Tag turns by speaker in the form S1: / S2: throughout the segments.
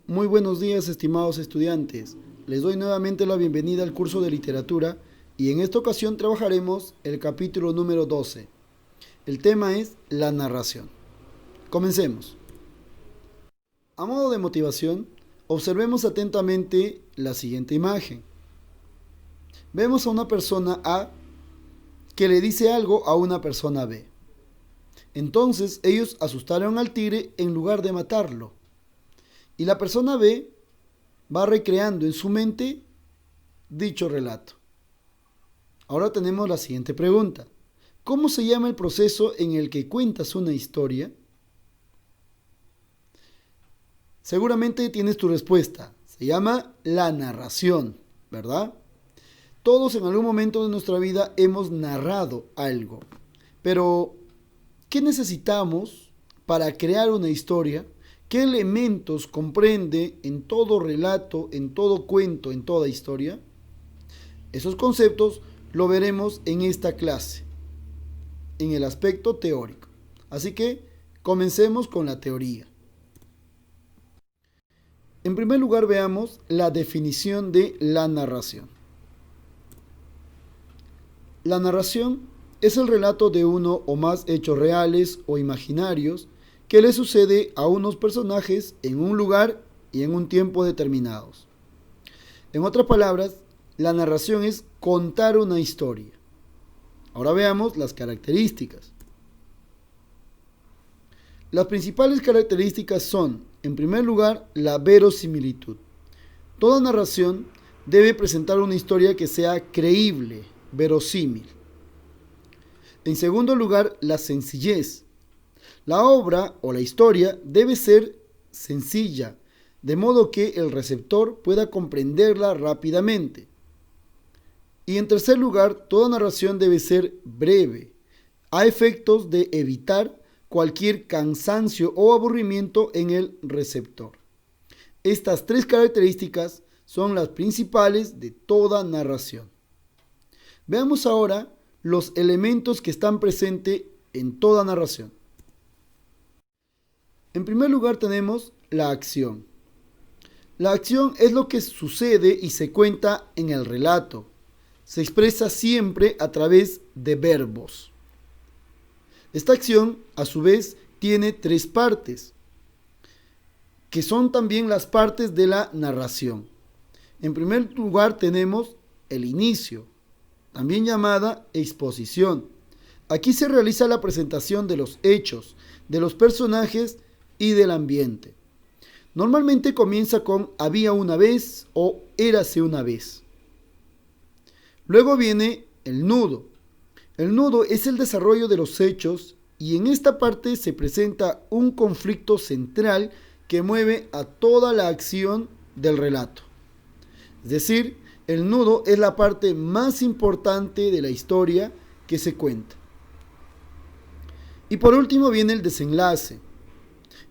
S1: Muy buenos días, estimados estudiantes. Les doy nuevamente la bienvenida al curso de literatura y en esta ocasión trabajaremos el capítulo número 12. El tema es la narración. Comencemos. A modo de motivación, observemos atentamente la siguiente imagen. Vemos a una persona A que le dice algo a una persona B. Entonces ellos asustaron al tigre en lugar de matarlo. Y la persona B va recreando en su mente dicho relato. Ahora tenemos la siguiente pregunta. ¿Cómo se llama el proceso en el que cuentas una historia? Seguramente tienes tu respuesta. Se llama la narración, ¿verdad? Todos en algún momento de nuestra vida hemos narrado algo. Pero, ¿qué necesitamos para crear una historia? ¿Qué elementos comprende en todo relato, en todo cuento, en toda historia? Esos conceptos lo veremos en esta clase, en el aspecto teórico. Así que comencemos con la teoría. En primer lugar, veamos la definición de la narración. La narración es el relato de uno o más hechos reales o imaginarios que le sucede a unos personajes en un lugar y en un tiempo determinados. En otras palabras, la narración es contar una historia. Ahora veamos las características. Las principales características son, en primer lugar, la verosimilitud. Toda narración debe presentar una historia que sea creíble, verosímil. En segundo lugar, la sencillez. La obra o la historia debe ser sencilla, de modo que el receptor pueda comprenderla rápidamente. Y en tercer lugar, toda narración debe ser breve, a efectos de evitar cualquier cansancio o aburrimiento en el receptor. Estas tres características son las principales de toda narración. Veamos ahora los elementos que están presentes en toda narración. En primer lugar tenemos la acción. La acción es lo que sucede y se cuenta en el relato. Se expresa siempre a través de verbos. Esta acción, a su vez, tiene tres partes, que son también las partes de la narración. En primer lugar tenemos el inicio, también llamada exposición. Aquí se realiza la presentación de los hechos, de los personajes y del ambiente. Normalmente comienza con había una vez o érase una vez. Luego viene el nudo. El nudo es el desarrollo de los hechos y en esta parte se presenta un conflicto central que mueve a toda la acción del relato. Es decir, el nudo es la parte más importante de la historia que se cuenta. Y por último viene el desenlace.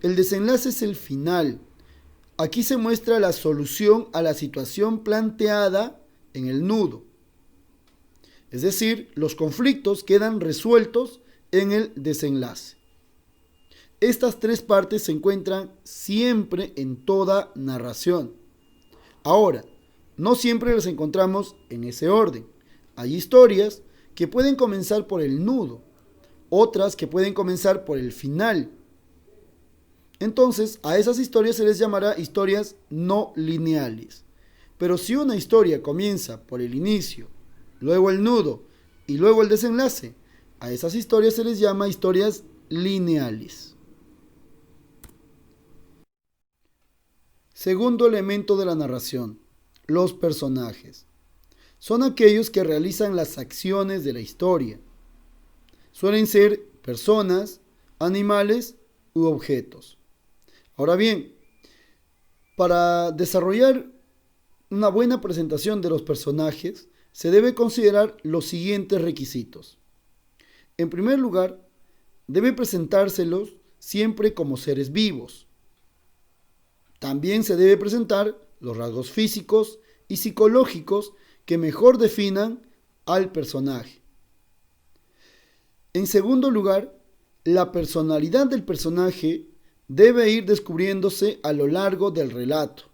S1: El desenlace es el final. Aquí se muestra la solución a la situación planteada en el nudo. Es decir, los conflictos quedan resueltos en el desenlace. Estas tres partes se encuentran siempre en toda narración. Ahora, no siempre las encontramos en ese orden. Hay historias que pueden comenzar por el nudo, otras que pueden comenzar por el final. Entonces, a esas historias se les llamará historias no lineales. Pero si una historia comienza por el inicio, luego el nudo y luego el desenlace, a esas historias se les llama historias lineales. Segundo elemento de la narración, los personajes. Son aquellos que realizan las acciones de la historia. Suelen ser personas, animales u objetos. Ahora bien, para desarrollar una buena presentación de los personajes, se debe considerar los siguientes requisitos. En primer lugar, debe presentárselos siempre como seres vivos. También se debe presentar los rasgos físicos y psicológicos que mejor definan al personaje. En segundo lugar, la personalidad del personaje debe ir descubriéndose a lo largo del relato.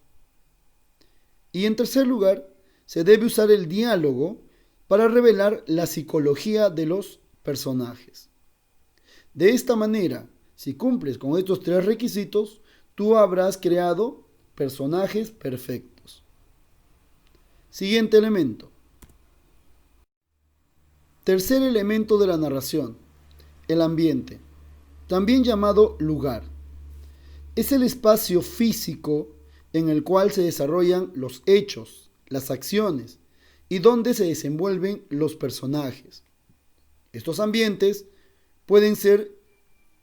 S1: Y en tercer lugar, se debe usar el diálogo para revelar la psicología de los personajes. De esta manera, si cumples con estos tres requisitos, tú habrás creado personajes perfectos. Siguiente elemento. Tercer elemento de la narración, el ambiente, también llamado lugar. Es el espacio físico en el cual se desarrollan los hechos, las acciones y donde se desenvuelven los personajes. Estos ambientes pueden ser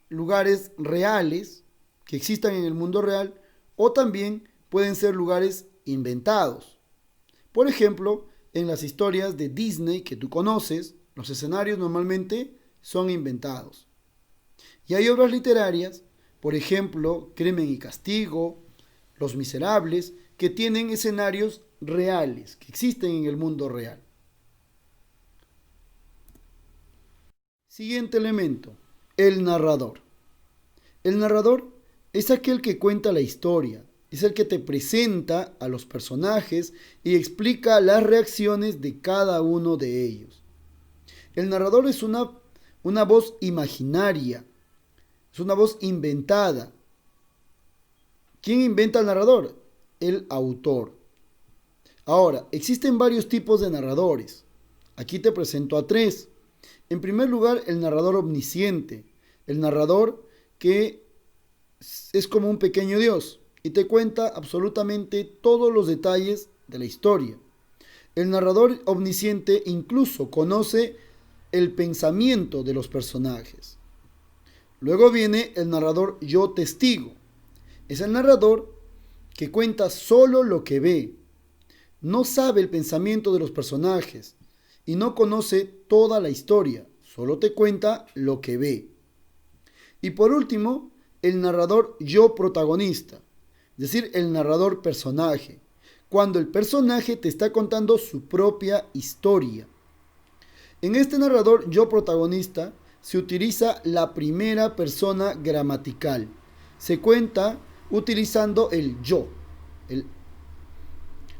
S1: lugares reales que existan en el mundo real o también pueden ser lugares inventados. Por ejemplo, en las historias de Disney que tú conoces, los escenarios normalmente son inventados. Y hay obras literarias, por ejemplo, Crimen y Castigo, Los Miserables, que tienen escenarios reales, que existen en el mundo real. Siguiente elemento, el narrador. El narrador es aquel que cuenta la historia, es el que te presenta a los personajes y explica las reacciones de cada uno de ellos. El narrador es una voz imaginaria, es una voz inventada. ¿Quién inventa al narrador? El autor. Ahora, existen varios tipos de narradores. Aquí te presento a tres. En primer lugar, el narrador omnisciente, el narrador que es como un pequeño Dios y te cuenta absolutamente todos los detalles de la historia. El narrador omnisciente incluso conoce el pensamiento de los personajes. Luego viene el narrador yo testigo. Es el narrador que cuenta solo lo que ve. No sabe el pensamiento de los personajes y no conoce toda la historia. Solo te cuenta lo que ve. Y por último, el narrador yo protagonista. Es decir, el narrador personaje. Cuando el personaje te está contando su propia historia. En este narrador yo protagonista se utiliza la primera persona gramatical. Se cuenta utilizando el yo.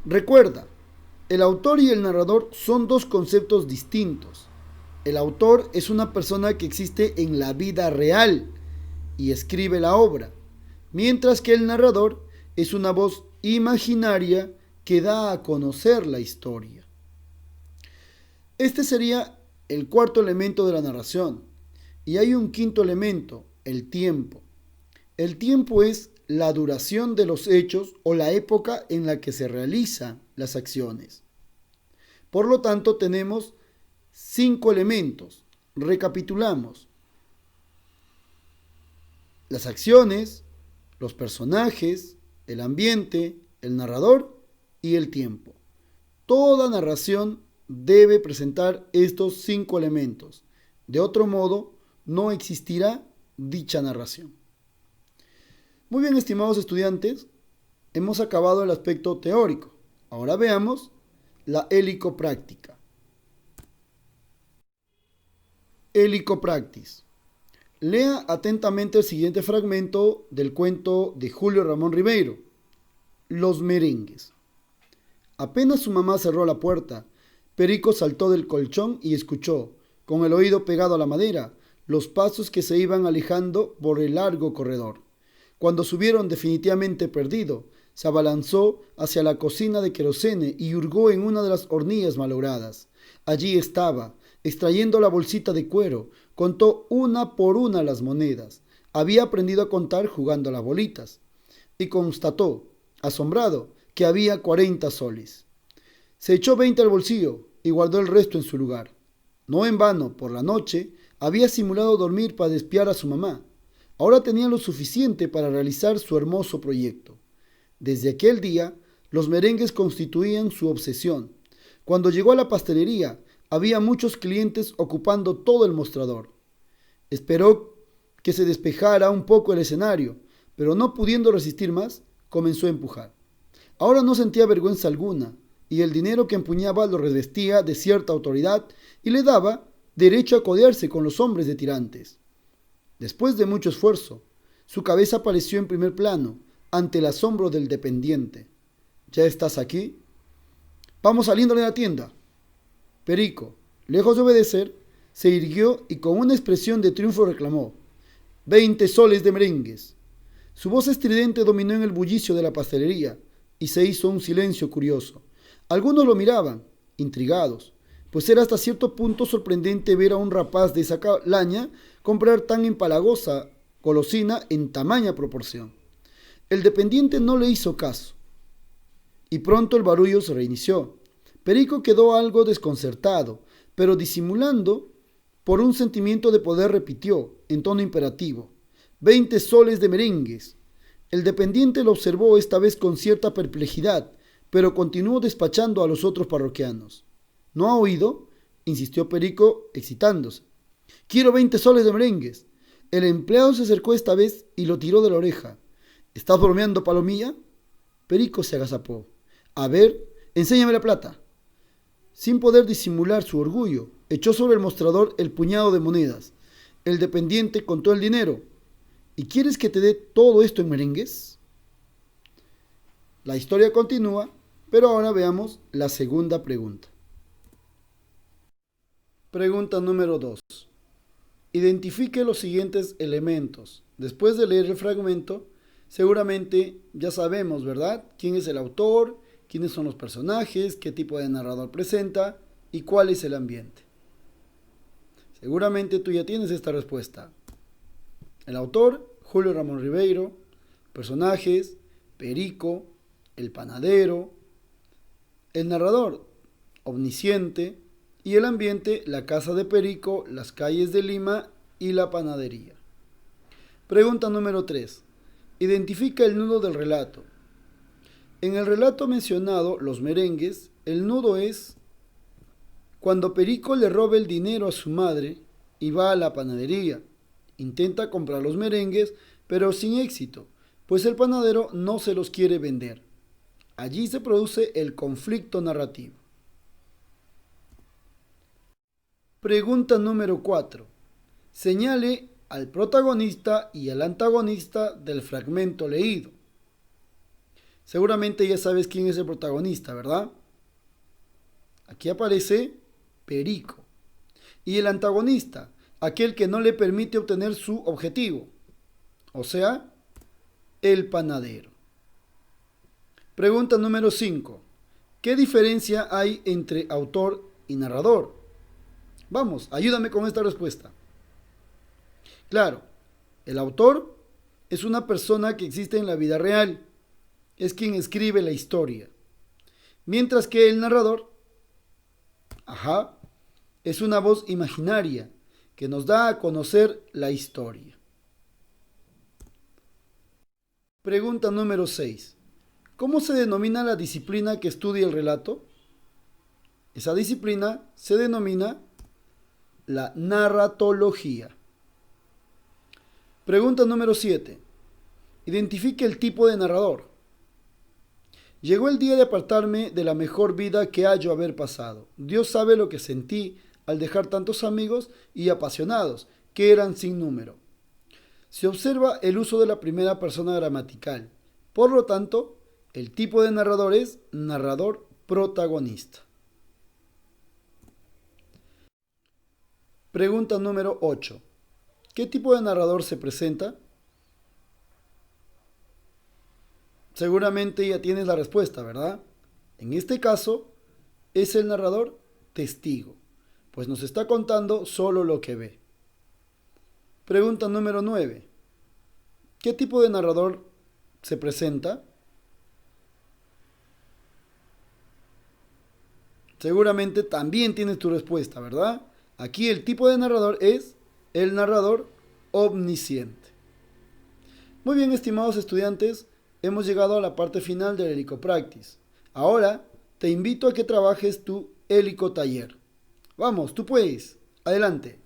S1: Recuerda, el autor y el narrador son dos conceptos distintos. El autor es una persona que existe en la vida real y escribe la obra, mientras que el narrador es una voz imaginaria que da a conocer la historia. Este sería el cuarto elemento de la narración. Y hay un quinto elemento, el tiempo. El tiempo es la duración de los hechos o la época en la que se realizan las acciones. Por lo tanto, tenemos 5 elementos. Recapitulamos. Las acciones, los personajes, el ambiente, el narrador y el tiempo. Toda narración debe presentar estos 5 elementos. De otro modo, no existirá dicha narración. Muy bien, estimados estudiantes, hemos acabado el aspecto teórico. Ahora veamos la helicopráctica. Helicopractis. Lea atentamente el siguiente fragmento del cuento de Julio Ramón Ribeiro, Los merengues. Apenas su mamá cerró la puerta, Perico saltó del colchón y escuchó, con el oído pegado a la madera, los pasos que se iban alejando por el largo corredor. Cuando se hubieron definitivamente perdido, se abalanzó hacia la cocina de querosene y hurgó en una de las hornillas malogradas. Allí estaba, extrayendo la bolsita de cuero, contó una por una las monedas. Había aprendido a contar jugando a las bolitas. Y constató, asombrado, que había 40 soles. Se echó 20 al bolsillo y guardó el resto en su lugar. No en vano, por la noche, había simulado dormir para espiar a su mamá. Ahora tenía lo suficiente para realizar su hermoso proyecto. Desde aquel día, los merengues constituían su obsesión. Cuando llegó a la pastelería, había muchos clientes ocupando todo el mostrador. Esperó que se despejara un poco el escenario, pero no pudiendo resistir más, comenzó a empujar. Ahora no sentía vergüenza alguna, y el dinero que empuñaba lo revestía de cierta autoridad y le daba derecho a codearse con los hombres de tirantes. Después de mucho esfuerzo, Su cabeza apareció en primer plano, ante el asombro del dependiente. ¿Ya estás aquí? Vamos saliendo de la tienda. Perico, lejos de obedecer, se irguió y con una expresión de triunfo reclamó: 20 soles de merengues. Su voz estridente dominó en el bullicio de la pastelería y se hizo un silencio curioso. Algunos lo miraban, intrigados, pues era hasta cierto punto sorprendente ver a un rapaz de esa calaña comprar tan empalagosa golosina en tamaña proporción. El dependiente no le hizo caso y pronto el barullo se reinició. Perico quedó algo desconcertado, pero disimulando por un sentimiento de poder repitió, en tono imperativo: 20 soles de merengues. El dependiente lo observó esta vez con cierta perplejidad, pero continuó despachando a los otros parroquianos. ¿No ha oído?, insistió Perico, excitándose. Quiero 20 soles de merengues. El empleado se acercó esta vez y lo tiró de la oreja. ¿Estás bromeando, palomilla? Perico se agazapó. A ver, enséñame la plata. Sin poder disimular su orgullo, echó sobre el mostrador el puñado de monedas. El dependiente contó el dinero. ¿Y quieres que te dé todo esto en merengues? La historia continúa, pero ahora veamos la segunda pregunta. Pregunta número 2. Identifique los siguientes elementos. Después de leer el fragmento, seguramente ya sabemos, ¿verdad?, quién es el autor, quiénes son los personajes, qué tipo de narrador presenta y cuál es el ambiente. Seguramente tú ya tienes esta respuesta. El autor, Julio Ramón Ribeiro. Personajes, Perico, el panadero. El narrador, omnisciente. Y el ambiente, la casa de Perico, las calles de Lima y la panadería. Pregunta número 3. Identifica el nudo del relato. En el relato mencionado, Los merengues, el nudo es cuando Perico le roba el dinero a su madre y va a la panadería. Intenta comprar los merengues, pero sin éxito, pues el panadero no se los quiere vender. Allí se produce el conflicto narrativo. Pregunta número 4. Señale al protagonista y al antagonista del fragmento leído. Seguramente ya sabes quién es el protagonista, ¿verdad? Aquí aparece Perico. Y el antagonista, aquel que no le permite obtener su objetivo, o sea, el panadero. Pregunta número 5. ¿Qué diferencia hay entre autor y narrador? Vamos, ayúdame con esta respuesta. Claro, el autor es una persona que existe en la vida real, es quien escribe la historia, mientras que el narrador, es una voz imaginaria que nos da a conocer la historia. Pregunta número 6. ¿Cómo se denomina la disciplina que estudia el relato? Esa disciplina se denomina la narratología. Pregunta número 7. Identifique el tipo de narrador. Llegó el día de apartarme de la mejor vida que hallo haber pasado. Dios sabe lo que sentí al dejar tantos amigos y apasionados, que eran sin número. Se observa el uso de la primera persona gramatical. Por lo tanto, el tipo de narrador es narrador protagonista. Pregunta número 8. ¿Qué tipo de narrador se presenta? Seguramente ya tienes la respuesta, ¿verdad? En este caso, es el narrador testigo, pues nos está contando solo lo que ve. Pregunta número 9. ¿Qué tipo de narrador se presenta? Seguramente también tienes tu respuesta, ¿verdad? Aquí el tipo de narrador es el narrador omnisciente. Muy bien, estimados estudiantes, hemos llegado a la parte final del Helicopractis. Ahora te invito a que trabajes tu helicotaller. Vamos, tú puedes. Adelante.